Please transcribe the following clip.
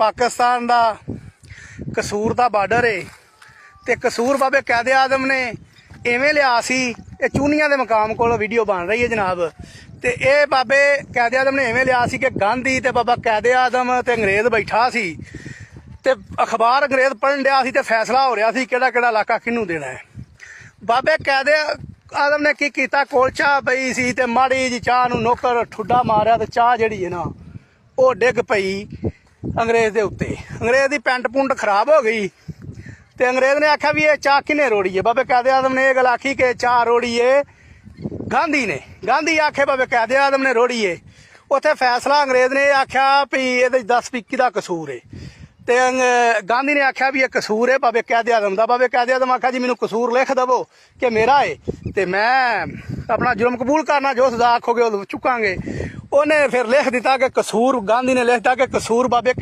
पाकिस्तान दा कसूर दा बार्डर है ते कसूर बाबे कैदे आदम ने इवें लिया सी। ये चूनिया के मकाम को वीडियो बन रही है जनाब। ते ये बाबे कैदे आदम ने इवें लिया सी कि गांधी ते बाबा कैदे आदम ते अंग्रेज बैठा सी ते अखबार अंग्रेज पढ़न दिया सी ते फैसला हो रहा सी किहड़ा किहड़ा इलाका किनू देना है। बाबे कैदे आदम ने की कीता, कोल चाह पई सी ते माड़ी जी चाह नूं नौकर ठुड्डा मारिया ते चाह जिहड़ी है ना वो डिग पई अंग्रेज दे उत्ते। अंग्रेज दी पैंट पुंट खराब हो गई ते अंग्रेज ने आख्या भी ये चाह किने रोड़ी है। बाबे कैदे आदम ने यह गल आखी कि चाह रोड़ी है गांधी ने। गांधी आखे बाबे कैदे आदम ने रोड़ी है। उत्थे फैसला अंग्रेज ने आख्या भी ये 10 भी किहदा कसूर है ते गांधी ने आख्या भी ये कसूर है बाबे कैदे आदम दा। बाबे कैदे आदम आख्या जी मैनू कसूर लिख दवो कि मेरा है ते मैं अपना जुर्म कबूल करना, जो सजा आखोगे वो चुकांगे। उन्हें फिर लिख दिता कि कसूर, गांधी ने लिख दिता कि कसूर बाबे